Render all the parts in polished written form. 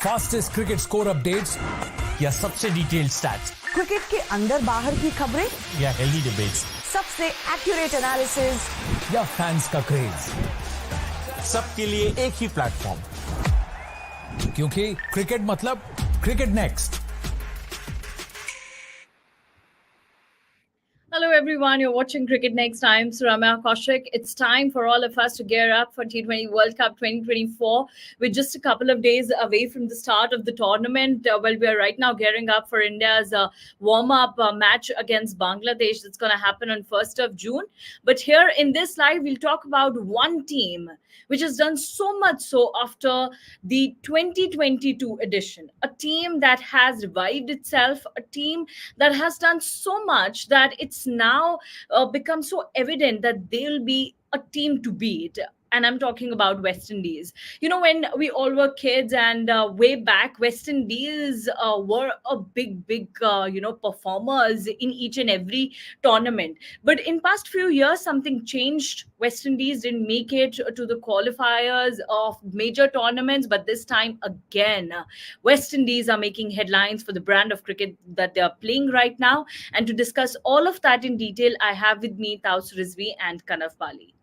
Fastest cricket score updates या सबसे detailed stats, cricket के अंदर बाहर की खबरें या हेल्दी डिबेट्स, सबसे एक्यूरेट एनालिसिस या फैंस का क्रेज, सबके लिए एक ही प्लेटफॉर्म, क्योंकि क्रिकेट मतलब cricket next. Hello everyone, you're watching Cricket Next. I'm Suramya Kaushik. It's time for all of us to gear up for T20 World Cup 2024. We're just a couple of days away from the start of the tournament. We are right now gearing up for India's warm-up match against Bangladesh. That's going to happen on 1st of June. But here in this live, we'll talk about one team which has done so much so after the 2022 edition. A team that has revived itself, a team that has done so much that it's now become so evident that they'll be a team to beat. And I'm talking about West Indies. You know, when we all were kids and way back, West Indies were a big, performers in each and every tournament. But in past few years, something changed. West Indies didn't make it to the qualifiers of major tournaments. But this time again, West Indies are making headlines for the brand of cricket that they are playing right now. And to discuss all of that in detail, I have with me Taus Rizvi and Kanav Bali.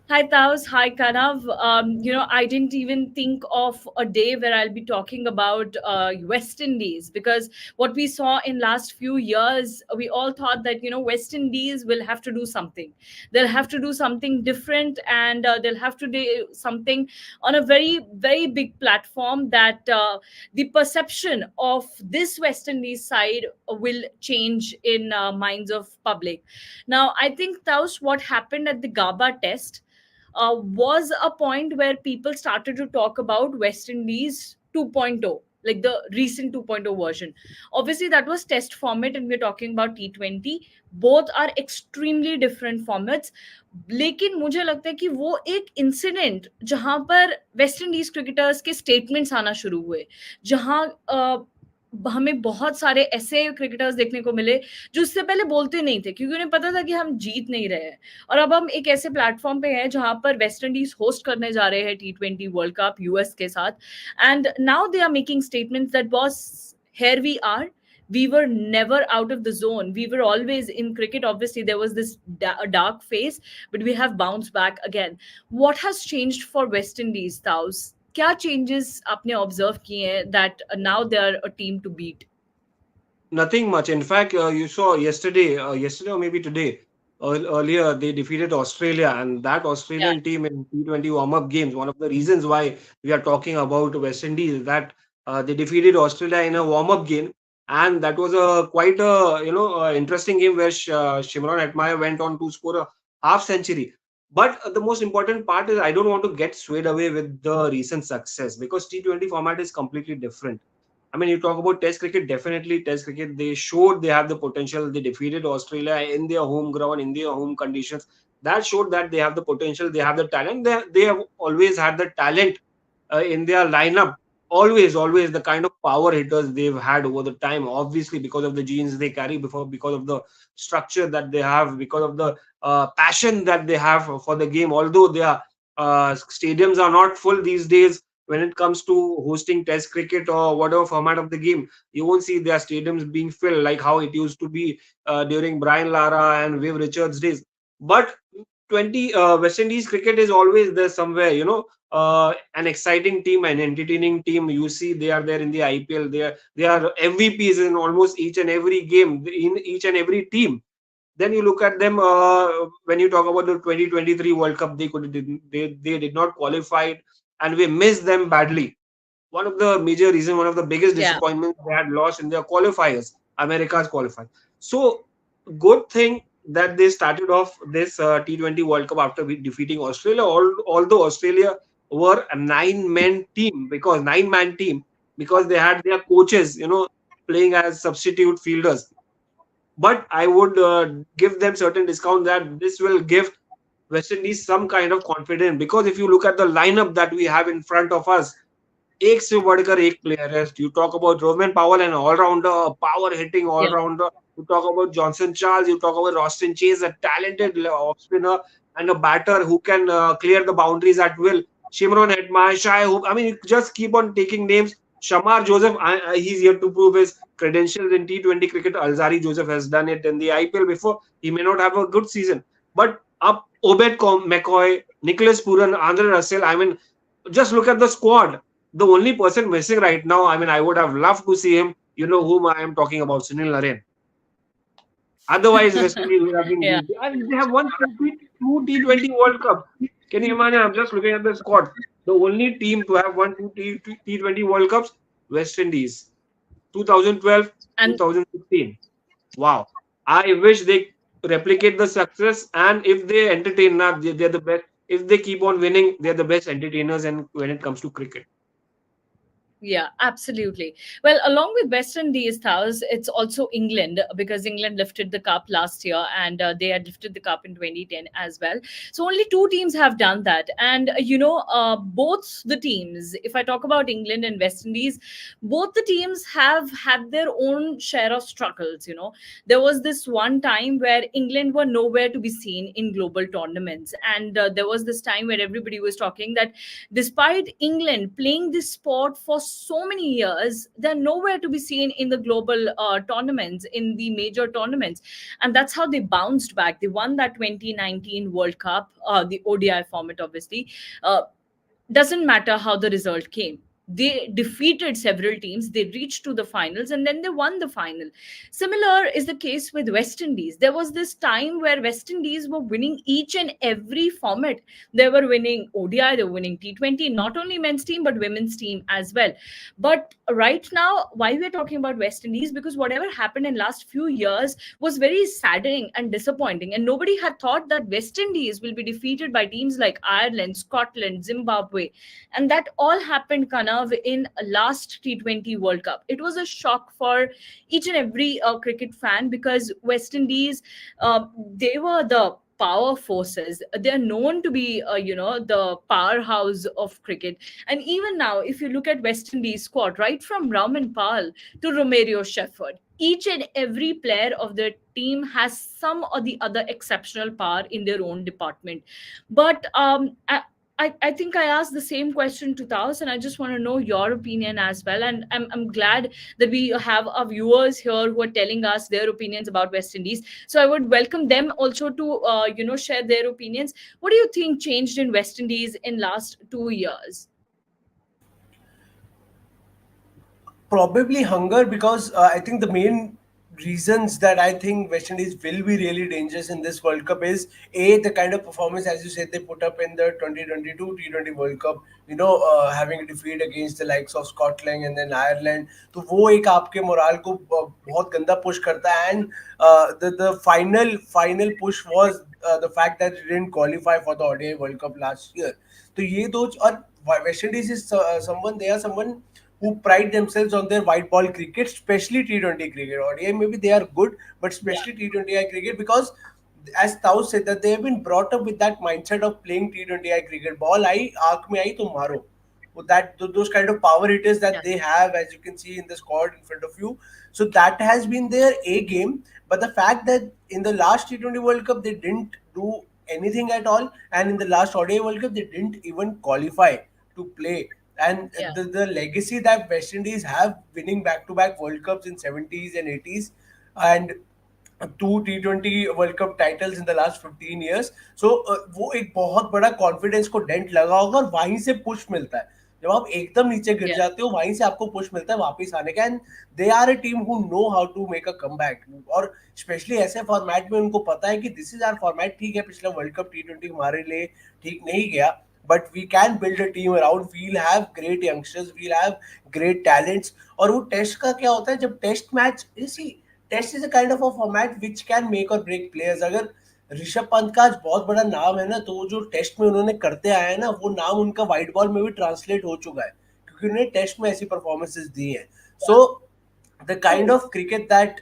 Hi Taus, hi Kanav. I didn't even think of a day where I'll be talking about West Indies, because what we saw in last few years, we all thought that West Indies will have to do something. They'll have to do something different, and they'll have to do something on a very big platform that the perception of this West Indies side will change in minds of public. Now, I think Taus, what happened at the Gaba Test was a point where people started to talk about West Indies 2.0, like the recent 2.0 version. Obviously, that was test format, and we're talking about T20. Both are extremely different formats. लेकिन मुझे लगता है कि वो एक incident जहां पर West Indies cricketers के स्टेटमेंट्स आना शुरू हुए, जहां हमें बहुत सारे ऐसे क्रिकेटर्स देखने को मिले जो उससे पहले बोलते नहीं थे, क्योंकि उन्हें पता था कि हम जीत नहीं रहे हैं। और अब हम एक ऐसे प्लेटफॉर्म पे हैं जहां पर वेस्ट इंडीज होस्ट करने जा रहे हैं T20 वर्ल्ड कप यूएस के साथ, and now they are making statements that boss, here we are. We were never out of the zone. We were always in cricket. Obviously, there was this dark phase, but we have bounced back again. What has changed for West Indies, Taus? क्या changes आपने observe किए हैं that now they are a team to beat? Nothing much. In fact, you saw yesterday or maybe today, earlier they defeated Australia, and that Australian team in T20 warm-up games. One of the reasons why we are talking about West Indies is that they defeated Australia in a warm-up game, and that was quite a interesting game where Shimron Hetmeyer went on to score a half century. But the most important part is I don't want to get swayed away with the recent success, because T20 format is completely different. I mean, you talk about Test cricket, definitely Test cricket, they showed they have the potential. They defeated Australia in their home ground, in their home conditions. That showed that they have the potential, they have the talent. They have always had the talent in their lineup. Always the kind of power hitters they've had over the time, obviously because of the genes they carry, because of the structure that they have, because of the passion that they have for the game. Although their stadiums are not full these days, when it comes to hosting Test cricket or whatever format of the game, you won't see their stadiums being filled like how it used to be during Brian Lara and Viv Richards days. But West Indies cricket is always there somewhere, an exciting team, an entertaining team. You see, they are there in the IPL. They are MVPs in almost each and every game, in each and every team. Then you look at them when you talk about the 2023 World Cup, they did not qualify, and we missed them badly. One of the major reasons, one of the biggest disappointments, they had lost in their qualifiers, America's qualifiers. So, good thing that they started off this T20 World Cup after defeating Australia. Although Australia were a nine-man team, because they had their coaches, playing as substitute fielders. But I would give them certain discount that this will give West Indies some kind of confidence, because if you look at the lineup that we have in front of us, एक से बढ़कर एक player है. You talk about Roman Powell, an all-rounder, power hitting all-rounder. You talk about Johnson Charles. You talk about Austin Chase, a talented off spinner and a batter who can clear the boundaries at will. Shimron Hetmai, Shai Hope. I mean, you just keep on taking names. Shamar Joseph, he's yet to prove his credentials in T20 cricket. Alzari Joseph has done it in the IPL before. He may not have a good season, but up Obed McCoy, Nicholas Pooran, Andre Russell. I mean, just look at the squad. The only person missing right now, I mean, I would have loved to see him. You know whom I am talking about, Sunil Narine. Otherwise, West Indies would have been Yeah. guilty. And they have won two T20 World Cup. Can you imagine? I'm just looking at the squad. The only team to have won two T20 World Cups, West Indies, 2012, And 2016. Wow. I wish they replicate the success, and if they entertain, they're the best. If they keep on winning, they're the best entertainers and when it comes to cricket. yeah, absolutely. Well, along with West Indies, Thous, it's also England because England lifted the cup last year and they had lifted the cup in 2010 as well. So only two teams have done that. And, both the teams, if I talk about England and West Indies, both the teams have had their own share of struggles. There was this one time where England were nowhere to be seen in global tournaments. And there was this time where everybody was talking that despite England playing this sport for so many years, they're nowhere to be seen in the global tournaments, in the major tournaments. And that's how they bounced back. They won that 2019 World Cup, the ODI format, obviously. Doesn't matter how the result came. They defeated several teams, they reached to the finals, and then they won the final. Similar is the case with West Indies. There was this time where West Indies were winning each and every format. They were winning ODI, they were winning T20, not only men's team, but women's team as well. But right now, why we're talking about West Indies? Because whatever happened in last few years was very saddening and disappointing. And nobody had thought that West Indies will be defeated by teams like Ireland, Scotland, Zimbabwe. And that all happened, Kanav, in last T20 World Cup. It was a shock for each and every cricket fan because West Indies, they were the power forces. They're known to be, the powerhouse of cricket. And even now, if you look at West Indies squad, right from Raman Pal to Romario Shepherd, each and every player of the team has some or the other exceptional power in their own department. But I think I asked the same question to Taos, and I just want to know your opinion as well. And I'm glad that we have our viewers here who are telling us their opinions about West Indies. So I would welcome them also to, share their opinions. What do you think changed in West Indies in last 2 years? Probably hunger, because I think the main reasons that I think West Indies will be really dangerous in this World Cup is the kind of performance, as you said, they put up in the 2022 T20 World Cup. Having a defeat against the likes of Scotland and then Ireland, तो वो एक आपके morale को बहुत गंदा push करता है. And the final push was the fact that it didn't qualify for the ODI World Cup last year. तो ये दो, और West Indies is someone who pride themselves on their white ball cricket, especially T20 cricket. ODI maybe they are good, but especially T20I cricket, because as Tao said, that they have been brought up with that mindset of playing T20I cricket. Ball आई आंख में आई तो मारो. Those kind of power hitters that they have, as you can see in the squad in front of you. So that has been their A game. But the fact that in the last T20 World Cup they didn't do anything at all, and in the last ODI World Cup they didn't even qualify to play. And the legacy that West Indies have, winning back-to-back World Cups in 70s and 80s, and two T20 World Cup titles in the last 15 years. So वो एक बहुत बड़ा confidence को dent लगा होगा, और वहीं से पुश मिलता है. जब आप एकदम नीचे गिर जाते हो, वहीं से आपको पुश मिलता है वापस आने का. And they are a team who know how to make a comeback, और स्पेशली ऐसे फॉर्मेट में उनको पता है कि दिस इज आवर फॉर्मेट. ठीक है, पिछला वर्ल्ड कप T20 हमारे लिए ठीक नहीं गया, but we can build a team around. We'll have great youngsters, we'll have great talents. और वो टेस्ट का क्या होता है, जब test match, you see, test is a kind of a format which can make or break players. अगर ऋषभ पंत का आज बहुत बड़ा नाम है ना, तो वो जो टेस्ट में उन्होंने करते आए हैं ना, वो नाम उनका व्हाइट बॉल में भी ट्रांसलेट हो चुका है, क्योंकि उन्होंने टेस्ट में ऐसी परफॉर्मेंसेस दी हैं. So the kind of cricket that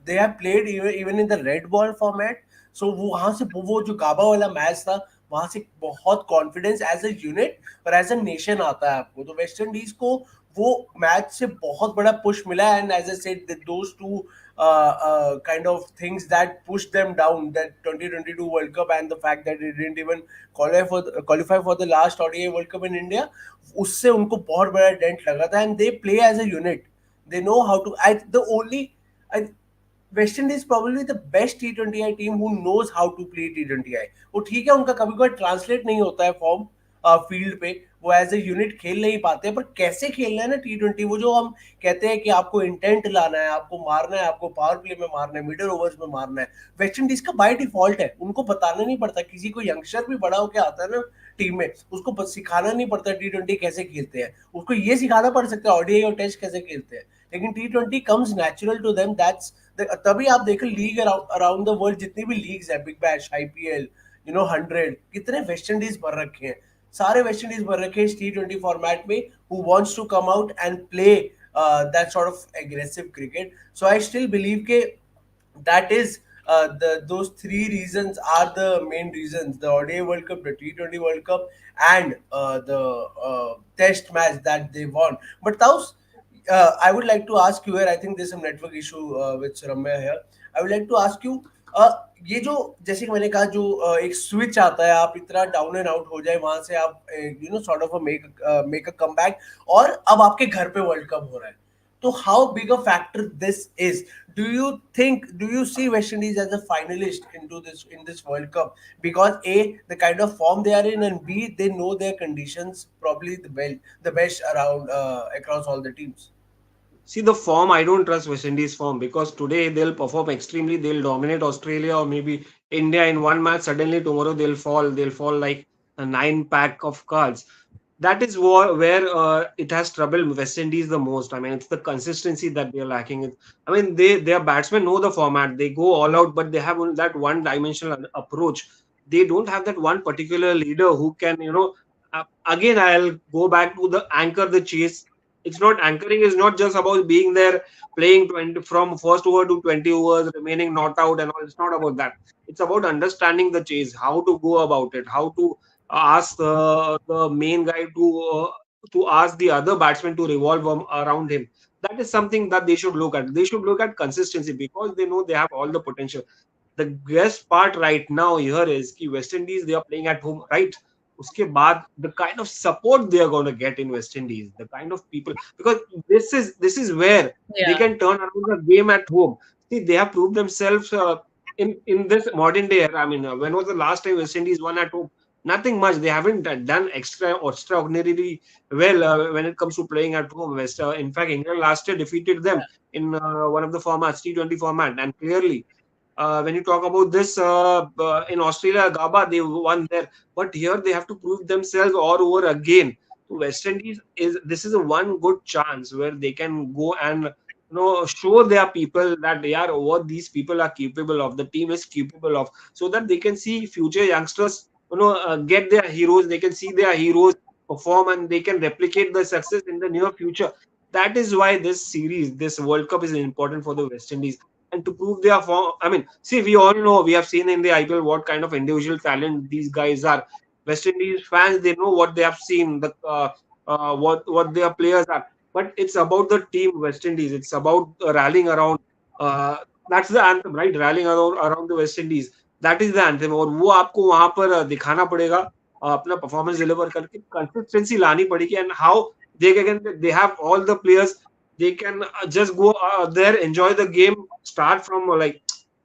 they have played even in the red ball format, so वो वहां से वो जो गाबा वाला मैच था, वहां से बहुत कॉन्फिडेंस एज अ यूनिट और एज अ नेशन आता है आपको. तो वेस्ट इंडीज को वो मैच से बहुत बड़ा पुश मिला. And as I said, those two kind of things that pushed them down, that 2022 World Cup and the fact that they didn't even qualify for the last ODI World Cup in India, उससे उनको बहुत बड़ा dent लगा था, and they play as a unit. They know how to. I, West Indies probably the best T20I team who knows how to play T20I. वो ठीक है, उनका कभी कभी ट्रांसलेट नहीं होता है फॉर्म फील्ड पे, वो एज ए यूनिट खेल नहीं पाते, पर कैसे खेलना है ना T20, वो जो हम कहते हैं कि आपको इंटेंट लाना है, आपको मारना है, आपको पावर प्ले में मारना है, मिडिल ओवर्स में मारना है, वेस्ट इंडीज का बाय डिफॉल्ट है. उनको बताना नहीं पड़ता, किसी को यंगस्टर भी बड़ा होकर आता है ना टीम में, उसको सिखाना नहीं पड़ता T20 कैसे खेलते हैं, उसको ये सिखाना पड़ सकता है ODI और टेस्ट कैसे खेलते हैं. लेकिन T20 comes natural to them. That's तभी आप देखें लीग अराउंड द वर्ल्ड, जितनी भी लीग्स है, बिग बैश, IPL, 100, कितने वेस्ट इंडीज भर रखे हैं, सारे वेस्ट इंडीज भर रखे हैं इस T20 फॉर्मेट में, who wants to come out and play that sort of aggressive cricket. So I still believe के that is those three reasons are the main reasons: the ODI World Cup, the T20 World Cup, and the test match that they won. But Taus, I would like to ask you here, I think there's some network issue with Ramya here. I would like to ask you, ये जो जैसे कि मैंने कहा, जो एक switch आता है, आप इतना डाउन एंड आउट हो जाए, वहां से आप sort of make a comeback, और अब आपके घर पे वर्ल्ड कप हो रहा है. So how big a factor this is? Do you see West Indies as a finalist in this World Cup? Because A, the kind of form they are in, and B, they know their conditions probably the best around across all the teams. See, the form, I don't trust West Indies form, because today they'll perform extremely, they'll dominate Australia or maybe India in one match. Suddenly tomorrow they'll fall like a 9 pack of cards. That is where it has troubled West Indies the most. I mean, it's the consistency that they're lacking. I mean, their batsmen know the format. They go all out, but they have that one-dimensional approach. They don't have that one particular leader who can, again, I'll go back to the anchor the chase. It's not anchoring is not just about being there playing 20 from first over to 20 overs, remaining not out and all. It's not about that. It's about understanding the chase, how to go about it, how to ask the main guy to ask the other batsman to revolve around him. That is something that they should look at. They should look at consistency, because they know they have all the potential. The best part right now here is कि West Indies, they are playing at home, right? उसके बाद the kind of support they are going to get in West Indies, the kind of people, because this is where they can turn around the game at home. See, they have proved themselves in this modern day era. I mean, when was the last time West Indies won at home? Nothing much. They haven't done extraordinarily well when it comes to playing at home. In fact, England last year defeated them in one of the formats, T20 format, and clearly. When you talk about this in Australia, Gabba, they won there, but here they have to prove themselves all over again. So West Indies this is a one good chance where they can go and show their people that they are what these people are capable of. The team is capable of, so that they can see future youngsters, get their heroes. They can see their heroes perform, and they can replicate the success in the near future. That is why this World Cup is important for the West Indies. And to prove their form, I mean, see, we all know, we have seen in the IPL what kind of individual talent these guys are. West Indies fans, they know what they have seen, what their players are. But it's about the team West Indies. It's about rallying around. That's the anthem, right? Rallying around the West Indies. That is the anthem. और वो आपको वहां पर दिखाना पड़ेगा, अपना performance deliver करके consistency लानी पड़ेगी. And how they have all the players. They can just go there, enjoy the game, start from like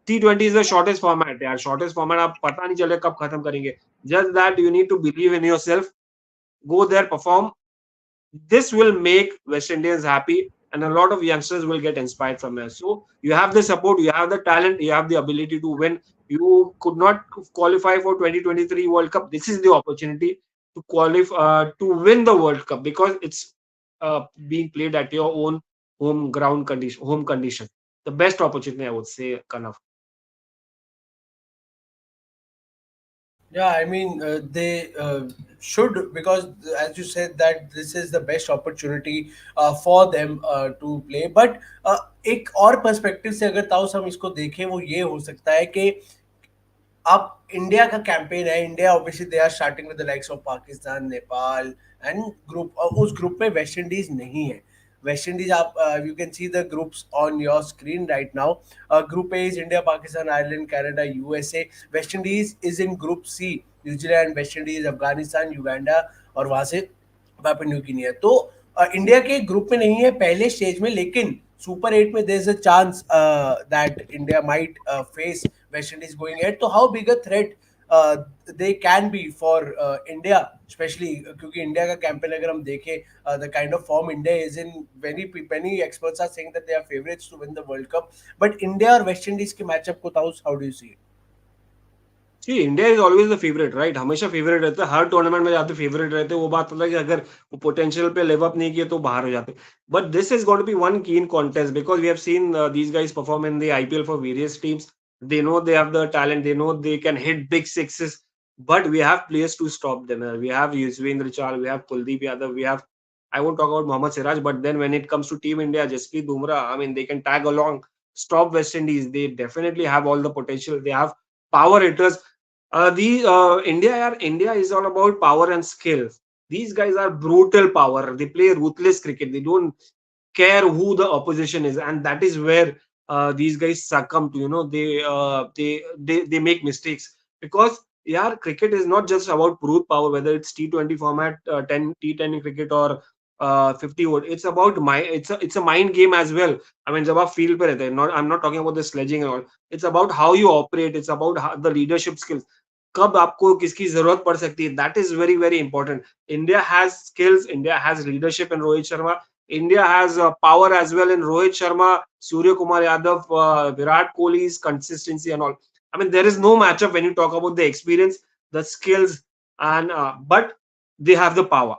T20 is the shortest format. यार shortest format आप पता नहीं चले कब खत्म करेंगे. Just that you need to believe in yourself, go there, perform. This will make West Indians happy, and a lot of youngsters will get inspired from there. So you have the support, you have the talent, you have the ability to win. You could not qualify for 2023 World Cup. This is the opportunity to qualify to win the World Cup, because it's being played at your own home condition. The best opportunity, I would say, Kanav. Yeah, I mean, they should, because as you said that this is the best opportunity for them to play. But एक और perspective से अगर ताऊस हम इसको देखें, वो ये हो सकता है कि अब इंडिया का कैंपेन है. India obviously they are starting with the likes of Pakistan, Nepal and group. उस ग्रुप में वेस्ट इंडीज नहीं है. West Indies, you can see the groups on your screen right now. Group A is India, Pakistan, Ireland, Canada, USA. West Indies is in Group C, New Zealand, West Indies, Afghanistan, Uganda और वहां से Papua New Guinea है. तो India के group में नहीं है पहले स्टेज में, लेकिन सुपर 8 में there is a chance that India might face West Indies going at. तो how big a threat they can be for India, especially क्योंकि इंडिया का कैंपेन अगर हम देखें, the kind of form India is in, many experts are saying that they are favorites to win the World Cup. But India और West Indies के matchup को how do you see it? See, India is always the favorite, right? हमेशा favourite रहता है, हर tournament में जाते favourite रहते हैं. वो बात अलग है, अगर वो पोटेंशियल पे लिव अप नहीं किए तो बाहर हो जाते. But this is going to be one keen contest because we have seen these guys perform in the IPL for various teams. They know they have the talent, they know they can hit big sixes, but we have players to stop them. We have Yuzvendra Chahal, we have Kuldeep Yadav, we have, I won't talk about Mohammad Siraj, but then when it comes to Team India, Jasprit Bumrah, I mean, they can tag along, stop West Indies. They definitely have all the potential. They have power hitters. India is all about power and skill. These guys are brutal power. They play ruthless cricket. They don't care who the opposition is, and that is where these guys succumb to. They make mistakes because cricket is not just about brute power. Whether it's T20 format, 10 T10 cricket or 50 over, it's about it's a mind game as well. I mean, जब आप field पे रहते हैं, I'm not talking about the sledging and all. It's about how you operate. It's about the leadership skills. कब आपको किसकी जरूरत पड़ सकती है, that is very very important. India has skills, India has leadership in Rohit Sharma, India has power as well in Rohit Sharma, Surya Kumar Yadav, Virat कोहली's consistency and all. I mean, there is no matchup when you talk about the experience, the skills, and but they have the power.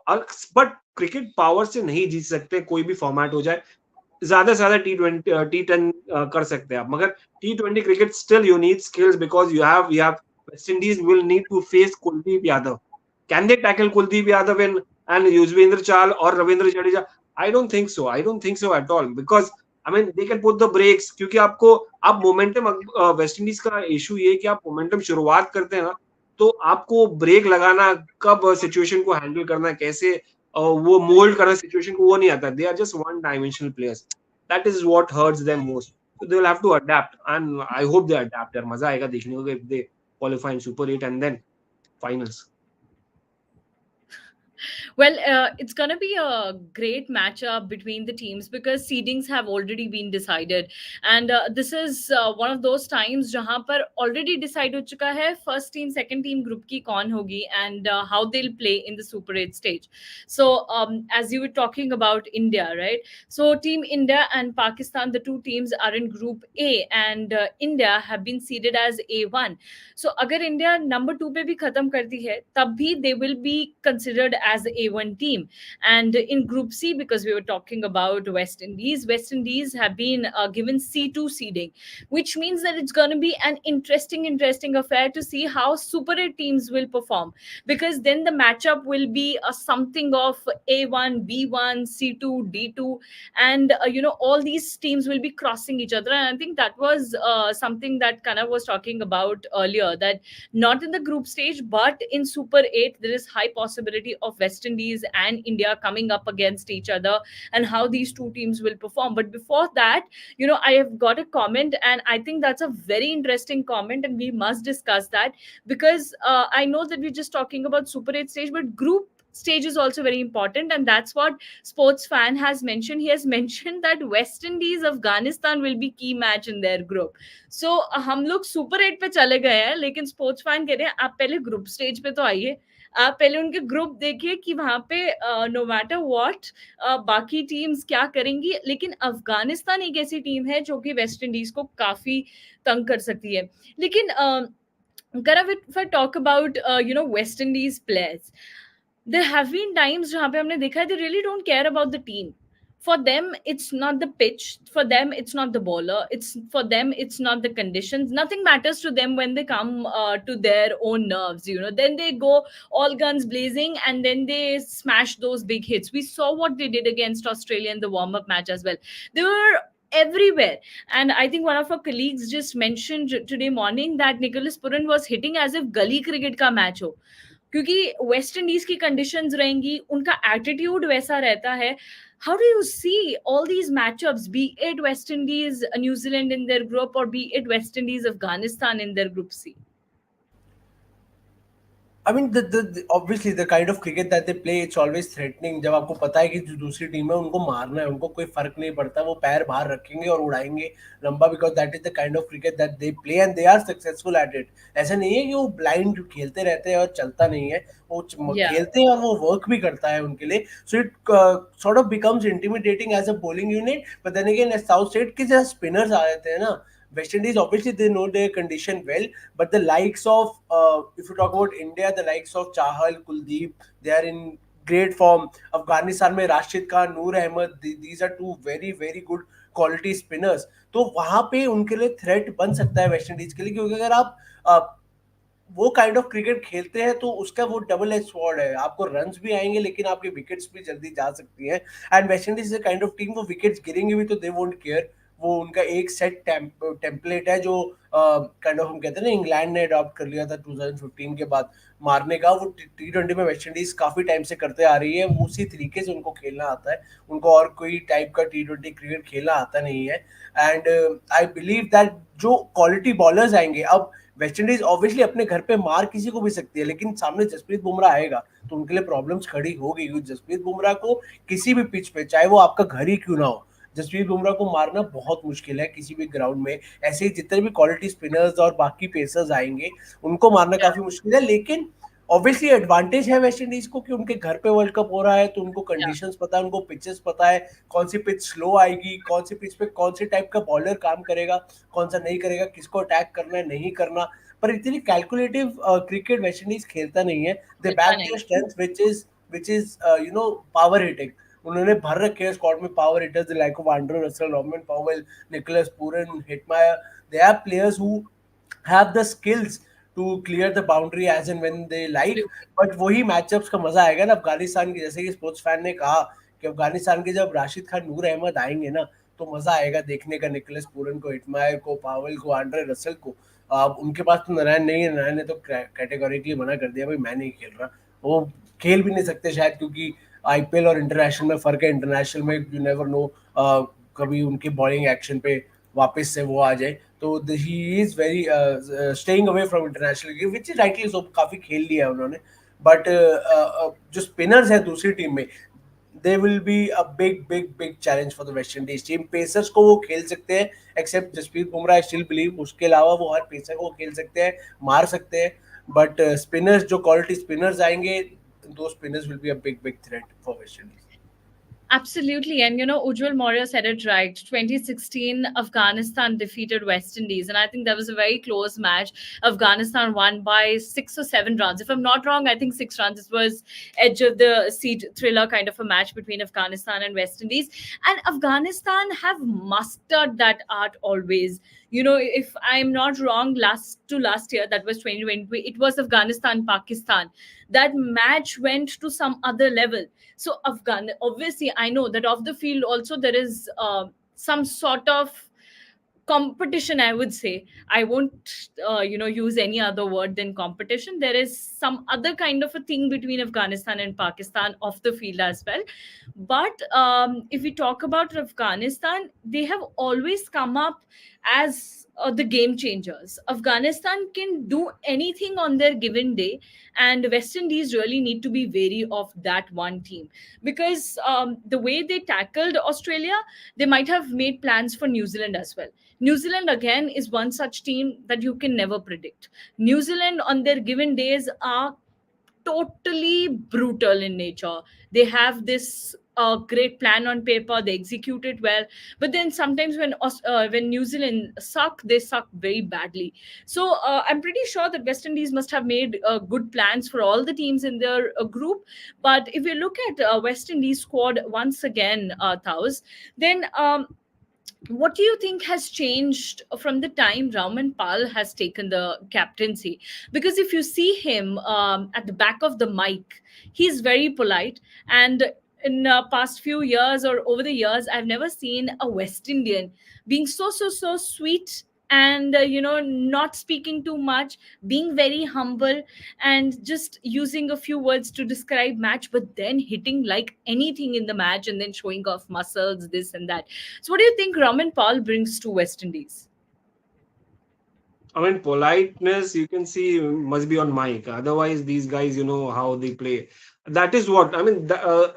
But cricket power से नहीं जीत सकते, कोई भी format हो जाए. ज्यादा से ज्यादा T10 कर सकते हैं आप, मगर T20 cricket still you need skills because you have West Indies will need to face Kuldeep Yadav. Can they tackle Kuldeep Yadav and Yuzvendra Chahal or Ravindra Jadeja? I don't think so. I don't think so at all because I mean they can put the brakes. क्योंकि आपको आप momentum, West Indies का issue ये है कि आप momentum शुरुआत करते हैं ना, तो आपको ब्रेक लगाना, कब सिचुएशन को हैंडल करना, कैसे वो मोल्ड करना सिचुएशन को, वो नहीं आता. They are just one dimensional players. That is what hurts them most. So they will have to adapt, and I hope they adapt. यार मजा आएगा देखने को if they qualify in Super 8 and then finals. Well, it's going to be a great matchup between the teams because seedings have already been decided. And this is one of those times जहाँ पर already decide हो चुका है first team, second team group की कौन होगी and how they'll play in the Super 8 stage. So as you were talking about India, right? So Team India and Pakistan, the two teams are in Group A and India have been seeded as A1. So अगर India number 2 पे भी खत्म करती है तब भी they will be considered as A1 team. And in Group C, because we were talking about West Indies have been given C2 seeding, which means that it's going to be an interesting affair to see how Super 8 teams will perform, because then the matchup will be something of A1, B1, C2, D2, and all these teams will be crossing each other. And I think that was something that Kana was talking about earlier, that not in the group stage but in Super 8 there is high possibility of West Indies and India coming up against each other and how these two teams will perform. But before that, I have got a comment and I think that's a very interesting comment and we must discuss that, because I know that we're just talking about Super 8 stage, but group stage is also very important, and that's what sports fan has mentioned. He has mentioned that West Indies Afghanistan will be key match in their group. So हम लोग Super 8 पे चले गए हैं, लेकिन sports fan कह रहे हैं आप पहले ग्रुप स्टेज पे तो आइए, आप पहले उनके ग्रुप देखिए कि वहां पे नो मैटर व्हाट बाकी टीम्स क्या करेंगी, लेकिन अफगानिस्तान एक ऐसी टीम है जो कि वेस्ट इंडीज को काफी तंग कर सकती है. लेकिन if I talk about West Indies players, there have been times जहाँ पे हमने देखा है they really don't care about the team. For them it's not the pitch, for them it's not the bowler, for them it's not the conditions, nothing matters to them when they come to their own nerves. Then they go all guns blazing and then they smash those big hits. We saw what they did against Australia in the warm-up match as well. They were everywhere, and I think one of our colleagues just mentioned today morning that Nicholas Pooran was hitting as if gully cricket का match हो, क्योंकि West Indies की conditions रहेंगी, उनका attitude वैसा रहता है. How do you see all these matchups, be it West Indies, New Zealand in their group, or be it West Indies, Afghanistan in their group C? I mean, obviously the kind of cricket that they play, it's always threatening. जब आपको पता है कि जो दूसरी team है उनको मारना है, उनको कोई फर्क नहीं पड़ता, वो पैर बाहर रखेंगे और उड़ाएंगे लंबा, because that is the kind of cricket that they play and they are successful at it. ऐसा नहीं है कि वो blind खेलते रहते हैं और चलता नहीं है, वो Yeah, खेलते हैं और वो वर्क भी करता है उनके लिए. So it sort of becomes intimidating as a bowling unit. But then again, as South State के जहाँ spinners आ जाते हैं ना, West Indies, obviously they know their condition well, but the likes of, if you talk about India, the likes of Chahal, Kuldeep, they are in great form. Afghanistan में Rashid Khan, Noor Ahmed, these are two very very good quality spinners. तो वहां पे उनके लिए threat बन सकता है West Indies के लिए, क्योंकि अगर आप वो काइंड ऑफ क्रिकेट खेलते हैं तो उसका वो डबल एज स्वॉर्ड है, आपको रन्स भी आएंगे लेकिन आपकी विकेट्स भी जल्दी जा सकती हैं. And West Indies is kind of team, वो विकेट्स गिरेंगे भी तो दे वोंट केयर. वो उनका एक सेट टेम्पलेट है जो काइंड ऑफ हम कहते हैं ना, इंग्लैंड ने अडॉप्ट कर लिया था 2015 के बाद मारने का. वो T20 में वेस्ट इंडीज काफी टाइम से करते आ रही है, वो उसी तरीके से उनको खेलना आता है. उनको और कोई टाइप का T20 क्रिकेट खेलना आता नहीं है. एंड आई बिलीव दैट जो क्वालिटी बॉलर्स आएंगे, अब वेस्ट इंडीज ऑब्वियसली अपने घर पे मार किसी को भी सकती है, लेकिन सामने जसप्रीत बुमराह आएगा तो उनके लिए प्रॉब्लम्स खड़ी होगी, क्योंकि जसप्रीत बुमराह को किसी भी पिच पे, चाहे वो आपका घर ही क्यों ना हो, जसप्रीत बुमराह को मारना बहुत मुश्किल है किसी भी ग्राउंड में. ऐसे ही जितने भी क्वालिटी स्पिनर्स और बाकी पेसर्स आएंगे उनको मारना काफी मुश्किल है. लेकिन ऑब्वियसली एडवांटेज है वेस्ट इंडीज को कि उनके घर पे वर्ल्ड कप हो रहा है, तो उनको कंडीशंस पता है, उनको पिचेस पता है, कौन सी पिच स्लो आएगी, कौन सी पिच पे कौन सी टाइप का बॉलर काम करेगा, कौन सा नहीं करेगा, किसको अटैक करना है नहीं करना. पर इतनी कैलकुलेटिव क्रिकेट वेस्ट इंडीज खेलता नहीं है. दे खेलता बैक नहीं. Their strength which is power hitting. उन्होंने भर रखे हैं स्क्वाड में power hitters, the like of Andre Russell, Rovman Powell, Nicholas Pooran, Hetmyer. They are players who have the skills to clear the boundary as and when they like. But वही matchups का मजा आएगा ना अफगानिस्तान की, जैसे कि sports fan ने कहा कि अफगानिस्तान के जब राशिद खान, नूर अहमद आएंगे ना, तो मजा आएगा देखने का. निकोलस पूरन को, हिटमायर को, पावेल को, आंड्रे रसेल को. उनके पास तो नारायण नहीं है, नारायण ने तो कैटेगोरिकली मना कर दिया, भाई मैं नहीं खेल रहा. वो खेल भी नहीं सकते शायद, क्योंकि आईपीएल और इंटरनेशनल में फर्क है. इंटरनेशनल में यू नेवर नो, कभी उनकी बॉलिंग एक्शन पे वापस से वो आ जाए. तो he is very staying away from international, which is rightly so. काफी खेल लिया है उन्होंने. बट जो स्पिनर्स हैं दूसरी टीम में, they will be a big big big challenge for the West Indies team. Pacers को वो खेल सकते हैं, except Jasprit Bumrah, I still believe. उसके अलावा वो हर पेसर को खेल सकते हैं, मार सकते हैं. बट स्पिनर्स, जो क्वालिटी स्पिनर्स आएंगे, दो spinners will be a big big threat for West Indies. Absolutely. And Ujjwal Maurya said it right. 2016, Afghanistan defeated West Indies. And I think that was a very close match. Afghanistan won by 6 or 7 runs. If I'm not wrong, I think 6 runs. It was edge of the seat thriller kind of a match between Afghanistan and West Indies. And Afghanistan have mastered that art always. If I'm not wrong, last year, that was 2020, it was Afghanistan, Pakistan. That match went to some other level. So obviously, I know that off the field also there is some sort of competition, I would say. I won't use any other word than competition. There is some other kind of a thing between Afghanistan and Pakistan off the field as well. But if we talk about Afghanistan, they have always come up as the game changers. Afghanistan can do anything on their given day, and West Indies really need to be wary of that one team, because the way they tackled Australia, they might have made plans for New Zealand as well. New Zealand again is one such team that you can never predict. New Zealand on their given days are totally brutal in nature. They have this great plan on paper, they execute it well, but then sometimes when New Zealand suck, they suck very badly. So I'm pretty sure that West Indies must have made good plans for all the teams in their group. But if you look at West Indies squad once again, Taus, then what do you think has changed from the time Raman Pal has taken the captaincy? Because if you see him at the back of the mic, he's very polite. And in past few years or over the years, I've never seen a West Indian being so sweet and not speaking too much, being very humble, and just using a few words to describe match, but then hitting like anything in the match and then showing off muscles, this and that. So what do you think Raman Paul brings to West Indies? I mean, politeness, you can see, must be on mic. Otherwise, these guys, you know how they play. That is what I mean.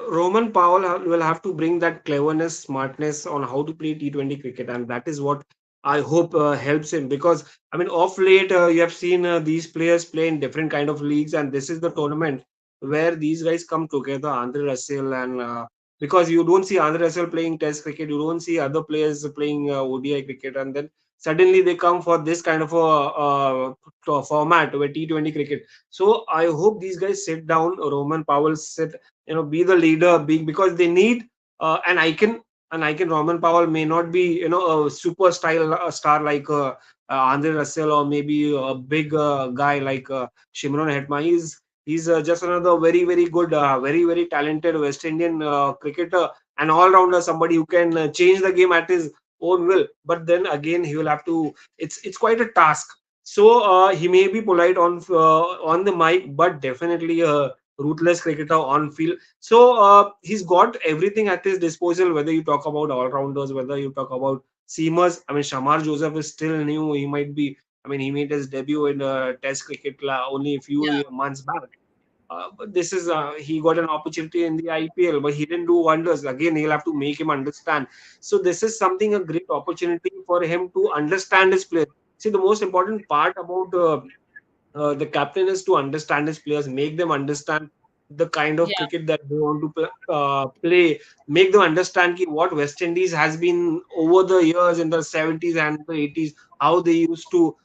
Roman Powell will have to bring that cleverness, smartness on how to play T20 cricket, and that is what I hope helps him. Because I mean, off late, you have seen these players play in different kind of leagues, and this is the tournament where these guys come together. Andre Russell and because you don't see Andre Russell playing Test cricket, you don't see other players playing ODI cricket, and then suddenly they come for this kind of a format where T20 cricket. So I hope these guys sit down. Roman Powell sit, be the leader, because they need an icon. An icon. Roman Powell may not be, a super style star like Andre Russell, or maybe a big guy like Shimron Hetma. He's just another very very good, very very talented West Indian cricketer, an all rounder, somebody who can change the game at his own will. But then again, he will have to. It's quite a task. So he may be polite on the mic, but definitely a ruthless cricketer on field. So he's got everything at his disposal. Whether you talk about all rounders, whether you talk about seamers. I mean, Shamar Joseph is still new. He might be. I mean, he made his debut in Test cricket only a few Yeah, months back. But this is he got an opportunity in the IPL, but he didn't do wonders. Again, he'll have to make him understand. So this is something, a great opportunity for him to understand his players. See, the most important part about the captain is to understand his players, make them understand the kind of yeah, cricket that they want to play, make them understand what West Indies has been over the years in the 70s and the 80s, how they used to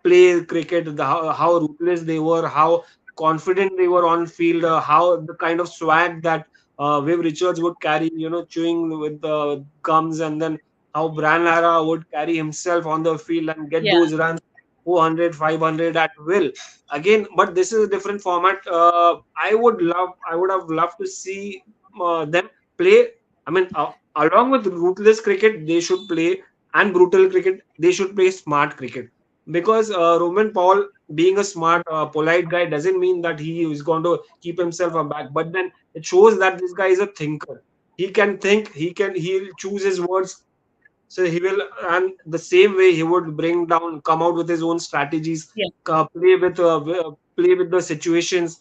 play cricket, how ruthless they were, how confident they were on field, how the kind of swag that Viv Richards would carry, chewing with the gums, and then how Bran Lara would carry himself on the field and get yeah, those runs 400, 500 at will. Again, but this is a different format. I would have loved to see them play. I mean, along with ruthless cricket, they should play, and brutal cricket, they should play smart cricket. Because Roman Paul, being a smart, polite guy, doesn't mean that he is going to keep himself aback. But then it shows that this guy is a thinker. He can think. He'll choose his words, so he will, and the same way he would come out with his own strategies, yeah. play with the situations,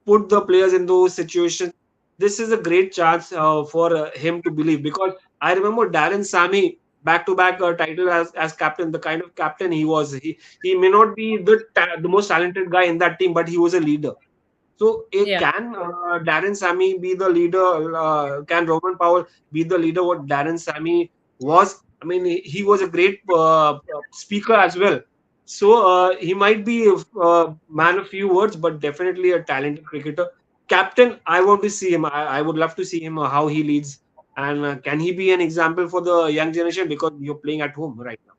put the players in those situations. This is a great chance for him to believe, because I remember Darren Sammy back to back title as captain, the kind of captain he was. He may not be the most talented guy in that team, but he was a leader. So, Yeah. can Darren Sammy be the leader? Can Roman Powell be the leader? What Darren Sammy was? I mean, he was a great speaker as well. So he might be a man of few words, but definitely a talented cricketer. Captain, I want to see him. I would love to see him, how he leads, and can he be an example for the young generation, because you're playing at home right now.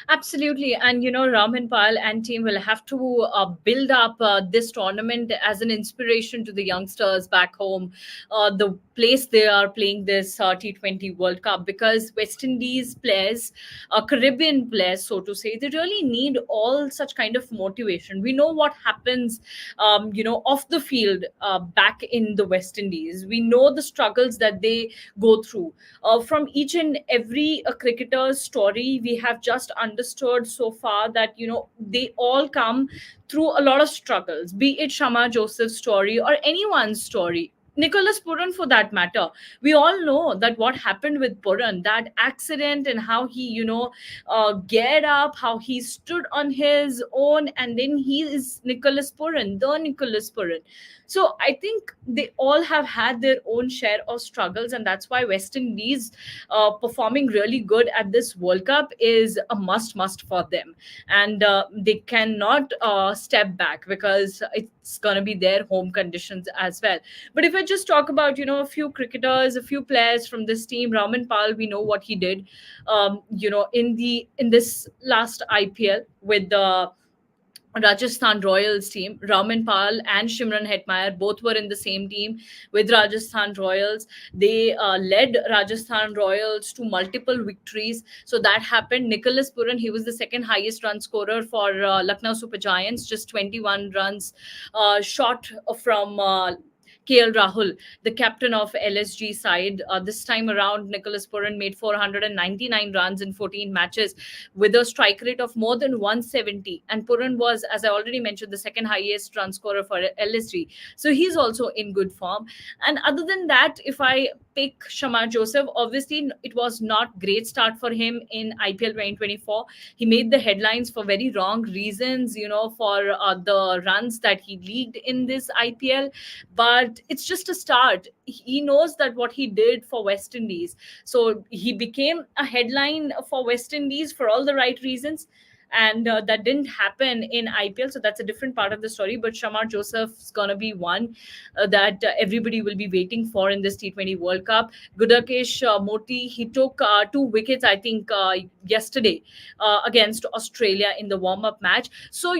Absolutely. And, Raman Pal and team will have to build up this tournament as an inspiration to the youngsters back home, the place they are playing this T20 World Cup, because West Indies players, Caribbean players, so to say, they really need all such kind of motivation. We know what happens, off the field back in the West Indies. We know the struggles that they go through. From each and every cricketer's story, we have just understood so far that they all come through a lot of struggles, be it Shama Joseph's story or anyone's story. Nicholas Pooran, for that matter, we all know that what happened with Pooran, that accident, and how he, geared up, how he stood on his own, and then he is Nicholas Pooran, the Nicholas Pooran. So I think they all have had their own share of struggles, and that's why West Indies performing really good at this World Cup is a must for them, and they cannot step back, because it's going to be their home conditions as well. But if I just talk about a few cricketers, a few players from this team, Raman Pal, we know what he did, in this last IPL with the Rajasthan Royals team. Raman Pal and Shimran Hetmeyer both were in the same team with Rajasthan Royals. They led Rajasthan Royals to multiple victories. So that happened. Nicholas Pooran, he was the second highest run scorer for Lucknow Super Giants, just 21 runs short from KL Rahul, the captain of LSG side. This time around, Nicholas Pooran made 499 runs in 14 matches with a strike rate of more than 170. And Pooran was, as I already mentioned, the second highest run scorer for LSG. So he's also in good form. And other than that, if I pick Shamar Joseph, obviously it was not great start for him in IPL 2024. He made the headlines for very wrong reasons, for the runs that he leaked in this IPL. But it's just a start. He knows that what he did for West Indies. So he became a headline for West Indies for all the right reasons. And that didn't happen in IPL. So that's a different part of the story. But Shamar Joseph's going to be one that everybody will be waiting for in this T20 World Cup. Gudakesh Moti, he took 2 wickets, I think, yesterday against Australia in the warm-up match. So,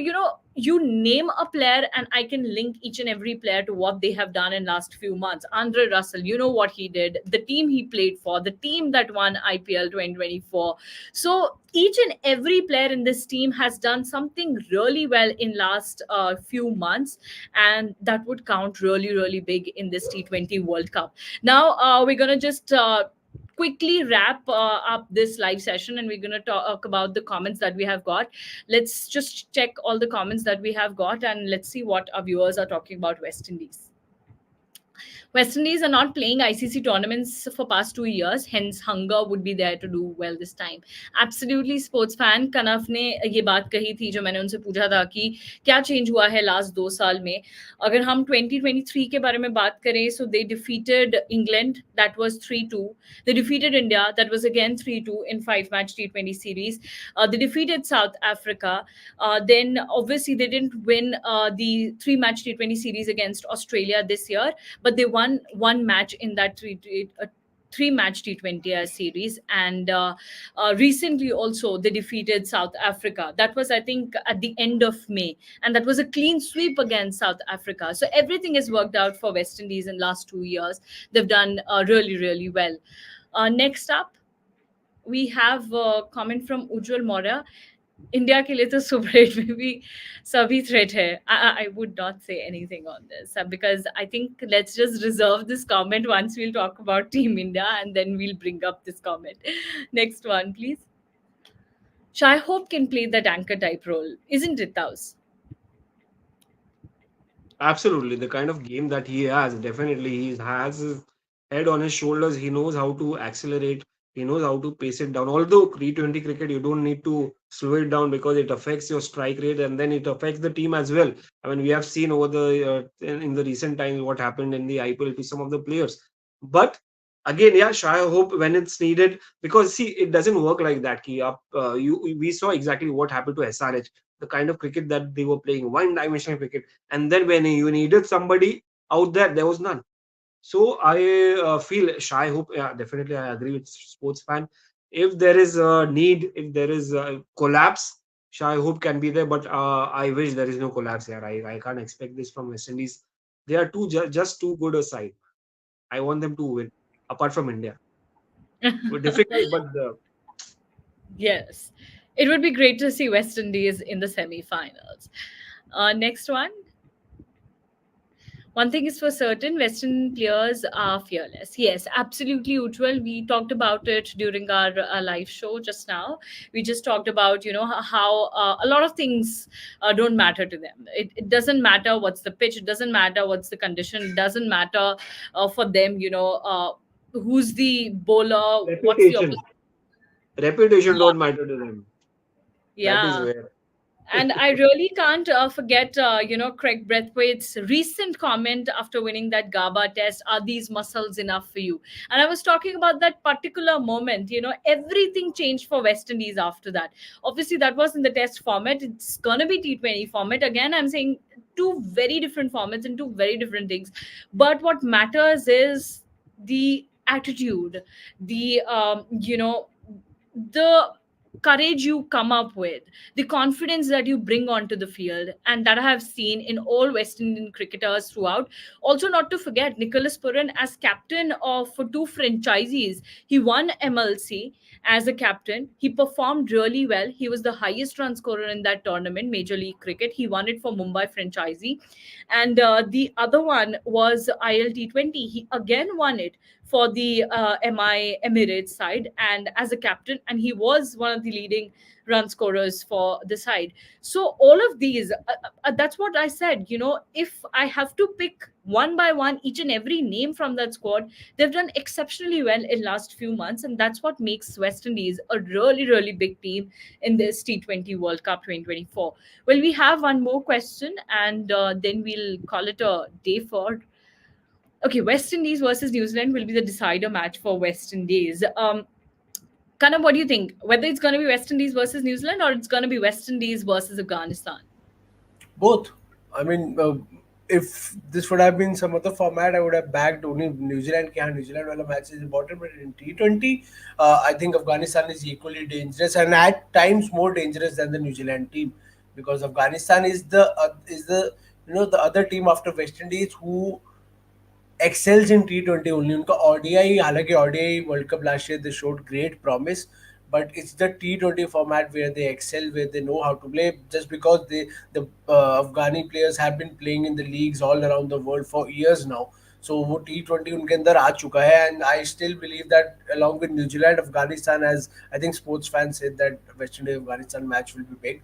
you name a player and I can link each and every player to what they have done in last few months. Andre Russell, you know what he did, the team he played for, the team that won IPL 2024. So each and every player in this team has done something really well in last few months, and that would count really, really big in this T20 World Cup. Now we're going to just quickly wrap up this live session, and we're going to talk about the comments that we have got. Let's just check all the comments that we have got, and let's see what our viewers are talking about West Indies. West Indies are not playing ICC tournaments for past 2 years, hence hunger would be there to do well this time. Absolutely, sports fan कनफ ने ये बात कही थी जो मैंने उनसे पूछा था कि क्या चेंज हुआ है लास्ट 2 साल में. अगर हम 2023 के बारे में बात करें, so they defeated England, that was 3-2. They defeated India, that was again 3-2 in 5-match T20 series. They defeated South Africa. Then obviously they didn't win the 3-match T20 series against Australia this year, but they won one match in that three-match T20 series. And recently also they defeated South Africa. That was, I think, at the end of May. And that was a clean sweep against South Africa. So everything has worked out for West Indies in last 2 years. They've done really, really well. Next up, we have a comment from Ujjwal Maurya. India के लिए तो super 8 में भी सभी threat है. I would not say anything on this because I think let's just reserve this comment once we'll talk about Team India, and then we'll bring up this comment. Next one, please. Shai Hope can play that anchor type role, isn't it, Taus? Absolutely, the kind of game that he has, definitely he has his head on his shoulders. He knows how to accelerate. He knows how to pace it down. Although T20 cricket, you don't need to slow it down because it affects your strike rate and then it affects the team as well. I mean, we have seen over the in the recent times what happened in the IPL to some of the players. But again, yeah, Shai Hope when it's needed, because see, it doesn't work like that. We saw exactly what happened to SRH, the kind of cricket that they were playing, one-dimensional cricket, and then when you needed somebody out there was none. So I feel Shai Hope, yeah, definitely I agree with sports fan. If there is a need, if there is a collapse, Shai Hope can be there. But I wish there is no collapse here. I can't expect this from West Indies. They are just too good a side. I want them to win, apart from India. Difficult, but yes, it would be great to see West Indies in the semi-finals. Next one. One thing is for certain, Western players are fearless. Yes, absolutely, Ujjwal. We talked about it during our live show just now. We just talked about, how a lot of things don't matter to them. It doesn't matter what's the pitch. It doesn't matter what's the condition. It doesn't matter for them, who's the bowler, what's the reputation don't matter to them. Yeah. That is where. And I really can't forget, Craig Brathwaite's recent comment after winning that GABA test. Are these muscles enough for you? And I was talking about that particular moment. Everything changed for West Indies after that. Obviously, that was in the test format. It's going to be T20 format. Again, I'm saying two very different formats and two very different things. But what matters is the attitude, the courage you come up with, the confidence that you bring onto the field, and that I have seen in all West Indian cricketers throughout. Also, not to forget Nicholas Pooran as captain of two franchises. He won MLC as a captain. He performed really well. He was the highest run scorer in that tournament, Major League Cricket. He won it for Mumbai franchisee, and the other one was IL T20. He again won it for the MI Emirates side and as a captain, and he was one of the leading run scorers for the side. So all of these, that's what I said. You know, if I have to pick one by one each and every name from that squad, they've done exceptionally well in last few months, and that's what makes West Indies a really really big team in this T20 World Cup 2024. Well, we have one more question, and then we'll call it a day for. Okay, West Indies versus New Zealand will be the decider match for West Indies. Kanam, what do you think? Whether it's going to be West Indies versus New Zealand or it's going to be West Indies versus Afghanistan? Both. I mean, if this would have been some other format, I would have backed only New Zealand. New Zealand wala match is important, but in T20, I think Afghanistan is equally dangerous and at times more dangerous than the New Zealand team, because Afghanistan is the the other team after West Indies who excels in T20 only. उनका ODI, हालांकि ODI World Cup last year they showed great promise, but it's the T20 format where they excel, where they know how to play. Just because the Afghani players have been playing in the leagues all around the world for years now, so वो T20 उनके अंदर आ चुका है. And I still believe that along with New Zealand, Afghanistan, as I think sports fans said that West Indies Afghanistan match will be big.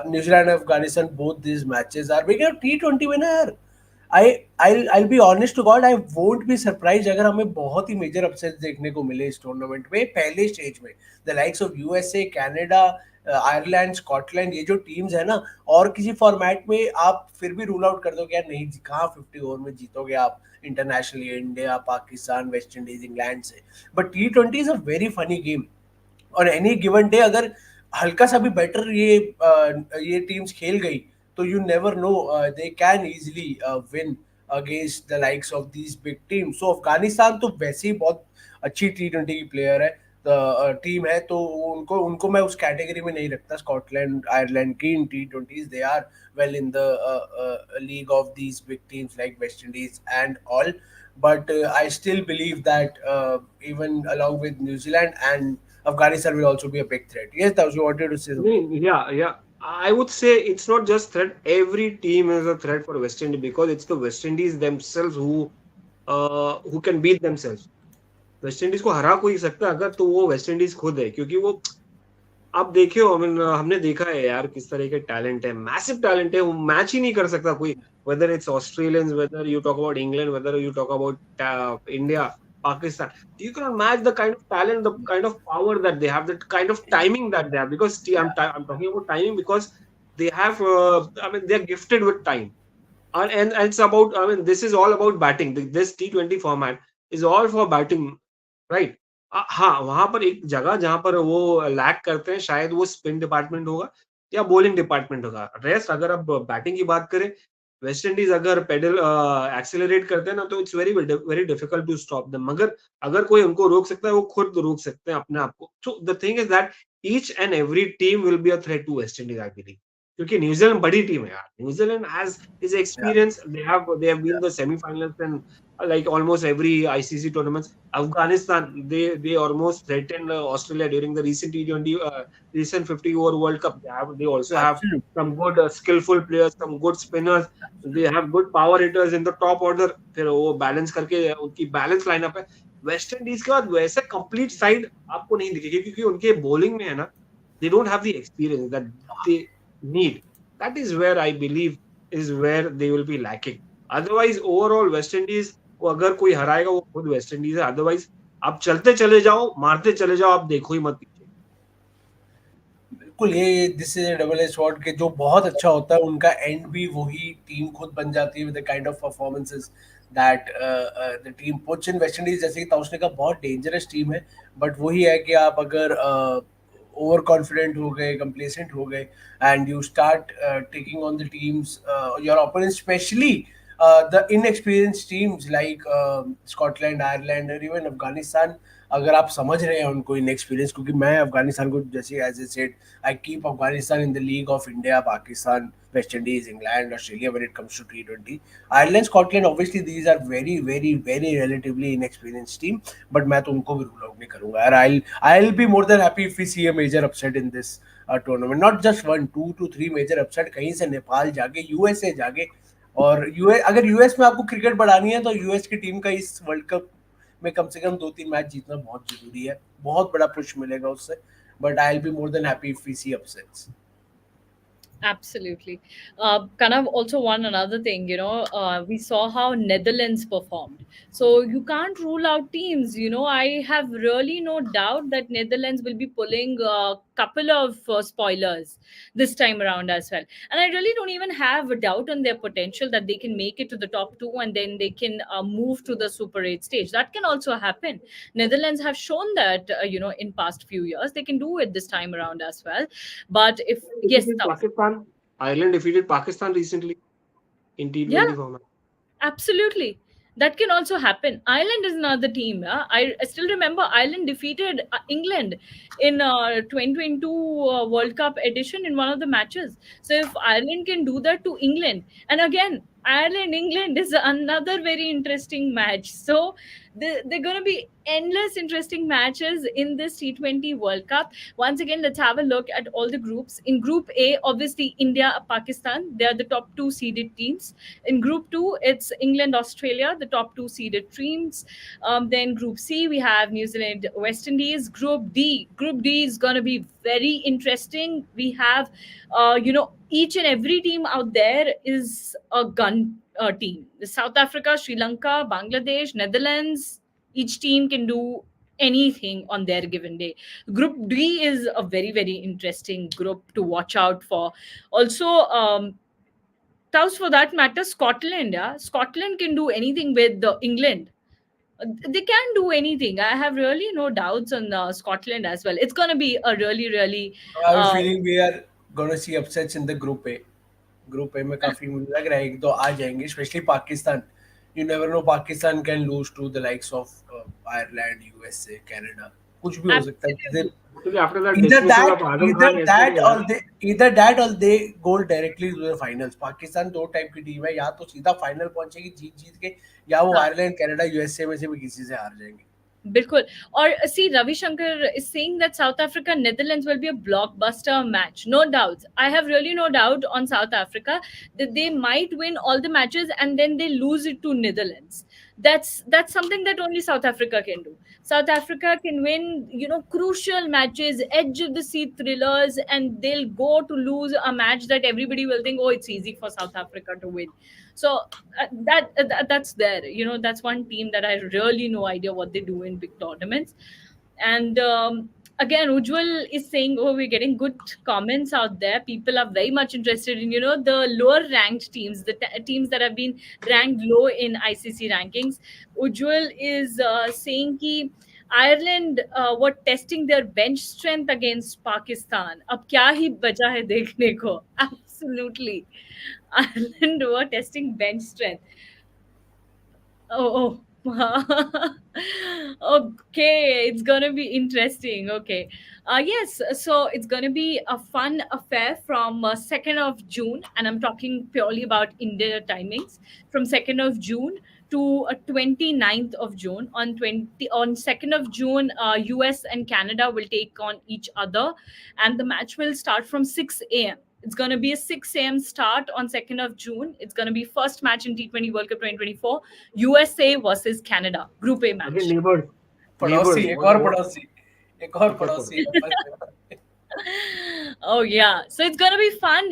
New Zealand and Afghanistan, both these matches are big. T20 winner. I'll be honest to God, I won't be surprised अगर हमें बहुत ही major upset देखने को मिले इस tournament में पहले stage में. The likes of USA, Canada, Ireland, Scotland, ये जो टीम्स है ना, और किसी फॉर्मेट में आप फिर भी रूल आउट कर दो कि यार नहीं, कहाँ 50 ओवर में जीतोगे आप internationally, India, Pakistan, West Indies, England से. But T20 is a very funny game. और एनी गिवन डे अगर हल्का सा भी बेटर ये टीम्स खेल गई, तो you never know, they can easily win against the likes of these big teams. So Afghanistan तो वैसे ही बहुत अच्छी T20 की प्लेयर है, टीम है, तो उनको उनको मैं उस कैटेगरी में नहीं रखता. स्कॉटलैंड, आयरलैंड की इन T20s, they are well in the league of these big teams like West Indies and all. But I still believe that even along with New Zealand and Afghanistan will also be a big threat. Yes, Taus, you wanted to say something? Yeah. I would say it's not just threat. Every team is a threat for West Indies because it's the West Indies themselves who can beat themselves. West Indies को हरा कोई सकता अगर तो वो West Indies खुद है, क्योंकि वो आप देखिए, हमने देखा है यार किस तरह के टैलेंट है, मैसिव टैलेंट है, वो मैच ही नहीं कर सकता कोई. Whether it's Australians, whether you talk about England, whether you talk about India, Pakistan, you cannot match the kind of talent, the kind of power that they have, the kind of timing that they have. Because I'm talking about timing because they have, they're gifted with time. And it's about, this is all about batting. This T20 format is all for batting, right? हाँ, वहां पर एक जगह जहां पर वो lack करते हैं, शायद वो स्पिन डिपार्टमेंट होगा या बॉलिंग डिपार्टमेंट होगा. रेस्ट अगर आप बैटिंग की बात करें, वेस्ट इंडीज अगर पेडल एक्सेलरेट करते हैं ना, तो it's very very difficult to stop them. मगर अगर कोई उनको रोक सकता है, वो खुद रोक सकते हैं अपने आप को. So the thing is that each and every team will be a threat to West Indies, I believe. क्योंकि न्यूजीलैंड बड़ी टीम है यार. New Zealand has is experience. They have been the semifinals and like almost every ICC tournaments. Afghanistan, they almost threatened Australia during the recent T20 recent 50 over World Cup. They also have some good skillful players, some good spinners. They have good power hitters in the top order. फिर वो balance करके उनकी balance lineup है. West Indies के बाद वैसे complete side आपको नहीं दिखेगी, क्योंकि उनके बॉलिंग में है ना, they don't have the experience that they need. That is where I believe is where they will be lacking. Otherwise, overall West Indies वो अगर कोई हराएगा वो खुद वेस्ट इंडीज है. अदरवाइज आप चलते चले जाओ, मारते चले जाओ, आप देखो ही मत पीछे. बिल्कुल, ये this is a double edge sword के जो बहुत अच्छा होता है उनका एंड भी वही टीम खुद बन जाती है with the kind of performances that the team puts in. West Indies जैसे कि ताउसने का बहुत डेंजरस टीम है, बट वही है कि आप अगर ओवर कॉन्फिडेंट हो गए, कंप्लेसेंट हो गए, and you start taking on the teams your opponent, specially the inexperienced teams like Scotland, Ireland or even Afghanistan, अगर आप समझ रहे हैं उनको inexperienced, क्योंकि मैं अफगानिस्तान को जैसे as I said, I keep Afghanistan in the league of India, Pakistan, West Indies, England, Australia when it comes to T20. Ireland, Scotland, obviously these are very, very, very relatively inexperienced team, but मैं तो उनको भी rule out नहीं करूँगा यार. I'll be more than happy if we see a major upset in this tournament. Not just one, 2 to 3 major upset. कहीं से नेपाल जाके, USA जाके, और यूएस, अगर यूएस में आपको क्रिकेट बढ़ानी है तो यूएस की टीम का इस वर्ल्ड कप में कम से कम 2-3 मैच जीतना बहुत जरूरी है. बहुत बड़ा पुश मिलेगा उससे. But I will be more than happy if we see upsets. Absolutely. Kanav, also one another thing, we saw how Netherlands performed. So you can't rule out teams. I have really no doubt that Netherlands will be pulling a couple of spoilers this time around as well. And I really don't even have a doubt on their potential that they can make it to the top two and then they can move to the Super 8 stage. That can also happen. Netherlands have shown that, in past few years, they can do it this time around as well. But if, yes, Pakistan, Ireland defeated Pakistan recently in T20 yeah, format. absolutely. That can also happen. Ireland is another team. Yeah? I still remember Ireland defeated England in 2022 World Cup edition in one of the matches. So if Ireland can do that to England, and again, Ireland England is another very interesting match. So they're going to be endless interesting matches in this T20 World Cup. Once again, let's have a look at all the groups. In Group A, obviously India, Pakistan, they are the top two seeded teams. In Group 2, it's England, Australia, the top two seeded teams. Then Group C, we have New Zealand, West Indies. Group D is going to be very interesting. We have, each and every team out there is a gun team. The South Africa, Sri Lanka, Bangladesh, Netherlands, each team can do anything on their given day. Group D is a very, very interesting group to watch out for. Also, Taus, for that matter, Scotland, yeah, Scotland can do anything with England. They can do anything. I have really no doubts on Scotland as well. It's going to be a really, really I have a feeling we are going to see upsets in the Group A. Group A में काफी मुझे लग रहा है एक दो आ जाएंगे, especially Pakistan. You never know, Pakistan can lose to the likes of Ireland, USA, Canada. कुछ भी हो सकता है. absolutely. Actually, after that Either dismissal of that, Adam either Khan that, yesterday, or they go directly to the finals. Pakistan दो type की team है, या तो सीधा फाइनल पहुंचेगी जीत जीत के, या वो हाँ. आयरलैंड, कनाडा, यूएसए में से भी किसी से हार जाएंगे. Bilkul. Or see, Ravi Shankar is saying that South Africa Netherlands will be a blockbuster match. No doubts. I have really no doubt on South Africa that they might win all the matches and then they lose it to Netherlands. That's something that only South Africa can do. South Africa can win, crucial matches, edge of the seat thrillers, and they'll go to lose a match that everybody will think, oh, it's easy for South Africa to win. So that's there. That's one team that I really no idea what they do in big tournaments. And again, Ujjwal is saying, oh, we're getting good comments out there. People are very much interested in, the lower ranked teams, the teams that have been ranked low in ICC rankings. Ujjwal is saying कि Ireland were testing their bench strength against Pakistan. अब क्या ही बचा है देखने को. Absolutely. Ireland were testing bench strength. Oh. Okay, it's gonna be interesting. Okay. Yes, so it's gonna be a fun affair from 2nd of June, and I'm talking purely about India timings, from 2nd of June to 29th of June. On 2nd of June, US and Canada will take on each other, and the match will start from 6 a.m. It's going to be a 6 a.m. start on 2nd of June. It's going to be first match in T20 World Cup 2024, USA versus Canada, Group A again match. neighbors. पड़ोसी, एक और What- पड़ोसी, एक और पड़ोसी. Oh yeah, so it's gonna be fun.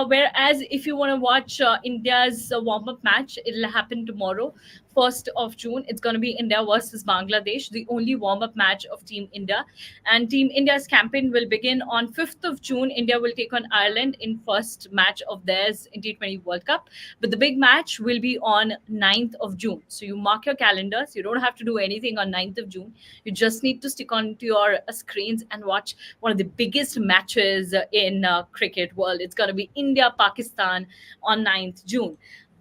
Whereas if you want to watch India's warm-up match, it'll happen tomorrow, 1st of June. It's gonna be India versus Bangladesh, the only warm-up match of Team India. And Team India's campaign will begin on 5th of June. India will take on Ireland in first match of theirs in T20 World Cup. But the big match will be on 9th of June. So you mark your calendars. You don't have to do anything on 9th of June. You just need to stick onto your screens and watch one of the biggest matches in cricket world. It's going to be India Pakistan on 9th June.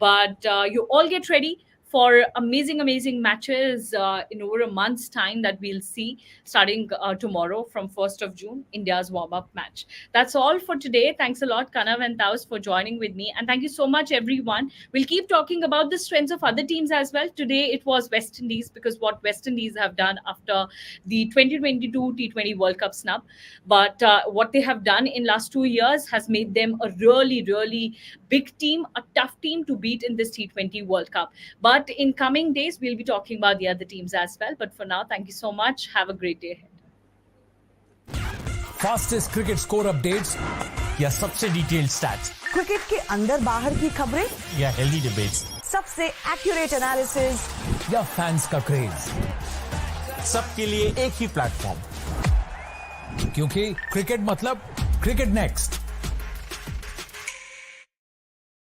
But you all get ready for amazing matches in over a month's time that we'll see starting tomorrow from 1st of June, India's warm-up match. That's all for today. Thanks a lot, Kanav and Taus, for joining with me. And thank you so much, everyone. We'll keep talking about the strengths of other teams as well. Today, it was West Indies, because what West Indies have done after the 2022 T20 World Cup snub. But what they have done in last 2 years has made them a really big team, a tough team to beat in this T20 World Cup. But in coming days, we'll be talking about the other teams as well. But for now, thank you so much. Have a great day ahead. Fastest cricket score updates या सबसे detailed stats, cricket के अंदर बाहर की खबरें या healthy debates, सबसे accurate analysis या फैंस का क्रेज, सबके लिए एक ही प्लेटफॉर्म, क्योंकि क्रिकेट मतलब क्रिकेट नेक्स्ट।